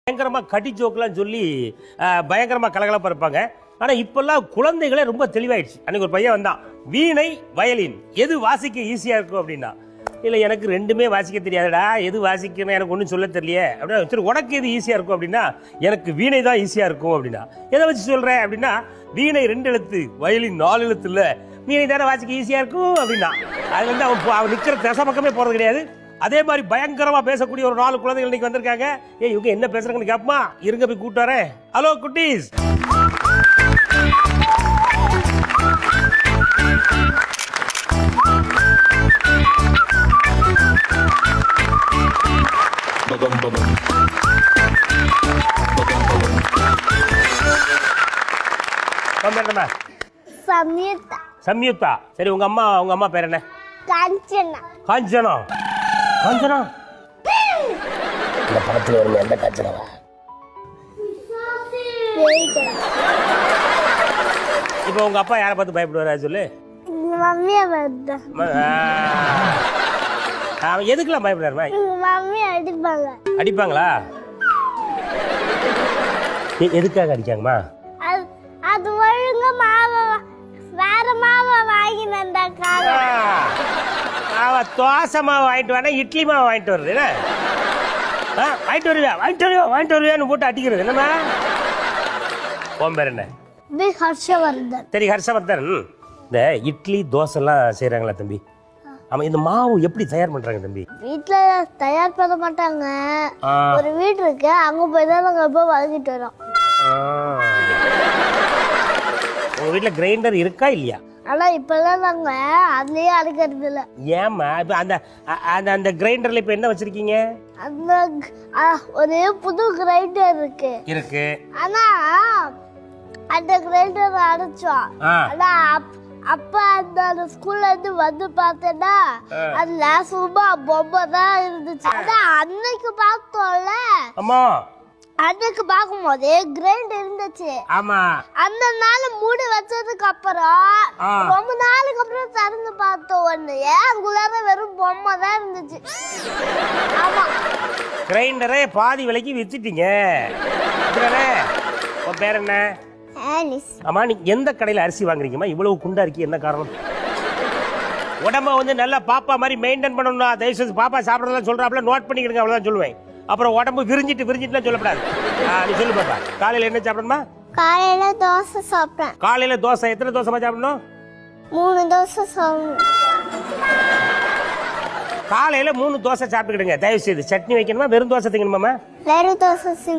பயங்கரமா கடி ஜோக்கெல்லாம் சொல்லி பயங்கரமா கலகலப்பா இருப்பாங்க. ஆனா இப்பெல்லாம் குழந்தைகளே ரொம்ப தெளிவாயிடுச்சு. அன்னைக்கு ஒரு பையன் வந்தான், வீணை வயலின் எது வாசிக்க ஈஸியா இருக்கும் அப்படின்னா, இல்ல எனக்கு ரெண்டுமே வாசிக்க தெரியாதுடா, எது வாசிக்கணும் எனக்கு ஒன்றும் சொல்ல தெரியலையே அப்படின்னா, சரி உனக்கு எது ஈஸியா இருக்கும் அப்படின்னா, எனக்கு வீணை தான் ஈஸியா இருக்கும் அப்படின்னா. எதை வச்சு சொல்றேன் அப்படின்னா, வீணை 2 எழுத்து வயலின் 4 எழுத்து இல்ல, வீணை தானே வாசிக்க ஈஸியா இருக்கும் அப்படின்னா. அது வந்து அவன் நிக்கிற திசை பக்கமே போறது கிடையாது. அதே மாதிரி பயங்கரமா பேசக்கூடிய ஒரு 4 குழந்தைகள் இன்னைக்கு வந்திருக்காங்க. இவங்க என்ன பேசுறாங்கன்னு கேப்பமா, இருங்க போய் கூட்டு வரேன். ஹலோ குட்டீஸ். சம்யுக்தா. சம்யுக்தா. சரி உங்க அம்மா பேர் என்ன? காஞ்சனா. காஞ்சனா. காஞ்சனா இந்த படத்துல வருது, எந்த காஞ்சனாவா? இப்போ உங்க அப்பா யாரை பார்த்து பயப்படுவாரு சொல்லு? மம்மியை பார்த்து. எதுக்கெல்லாம் பயப்படுறாரு? மம்மி அடிப்பாங்க. அடிப்பாங்களா? எதுக்காக அடிக்காங்கம்மா? அது ஒழுங்க மாவை வேற மாவை வாங்கி வந்தாக்காக. தோசை மாவு வாங்கிட்டு வேணா, இட்லி மாவு வாங்கிட்டு வருது என்ன? வாங்கிட்டு வருவியான்னு போட்டு அடிக்கிறது என்னம்மா? உன் பேர் என்ன? ஹர்ஷவர்தன். சரி ஹர்ஷவர்தன், இந்த இட்லி தோசை எல்லாம் செய்யறாங்களா தம்பி? ஆமா, இந்த மாவு எப்படி தயார் பண்றாங்க தம்பி? வீட்டுல தயார் பண்ண மாட்டாங்க. ஒரு வீடு இருக்கு, அங்க போய் தான் நாங்க போய் வாங்கிட்டு வரோம். உங்க வீட்டுல கிரைண்டர் இருக்கா இல்லையா? ஆனா இப்பெல்லாம் நாங்க அதுலயே அரைக்கிறது இல்ல. ஏமா இப்ப அந்த அந்த கிரைண்டர்ல இப்ப என்ன வச்சிருக்கீங்க? அந்த ஒரு புது கிரைண்டர் இருக்கு. ஆனா அந்த கிரைண்டர் அரைச்சோம். ஆனா அப்ப அந்த ஸ்கூல்ல இருந்து வந்து பார்த்தேன்னா அதுல சும்மா பொம்மை தான் இருந்துச்சு. அதான் அன்னைக்கு பார்த்தோம்ல, அன்னைக்கு பார்க்கும்போது கிரைண்டர் இருந்துச்சு. ஆமா, அந்த நாள் மூடி வச்சதுக்கு அப்புறம் ரொம்ப நாளுக்கு அப்புறம் திறந்து பார்த்தோம், ஒண்ணு ஏங்குள்ளார வெறும் பொம்மை தான் இருந்துச்சு. ஆமா, கிரைண்டரை பாதி விலைக்கு வித்துட்டீங்க. உன் பேர் என்ன? ஆமா, நீ எந்த கடையில அரிசி வாங்குறீங்கம்மா? இவ்வளவு குண்டா இருக்கீங்க, என்ன காரணம்? உடம்ப வந்து நல்லா பாப்பா மாதிரி மெயின்டைன் பண்ணணும்னா தயவுசெய்து பாப்பா சாப்பிடறதெல்லாம் சொல்றாப்ல நோட் பண்ணிக்கிடுங்க, அவ்வளவுதான் சொல்லுவேன். அப்புறம் உடம்பு விரிஞ்சிட்டுலாம் சொல்லப்படாது. நீ சொல்லு பாப்பா, காலையில என்ன சாப்பிடணுமா? காலையில தோசை சாப்பிட்டேன். காலையில தோசை எத்தனை தோசை சாப்பிடணும்? 3 தோசை சாப்பிடணும். காலையில 3 தோசை சாப்பிட்டுக்கிடுங்க தயவு செய்து. சட்னி வைக்கணுமா, வெறும் தோசை திங்கணுமா? வெறும் தோசை.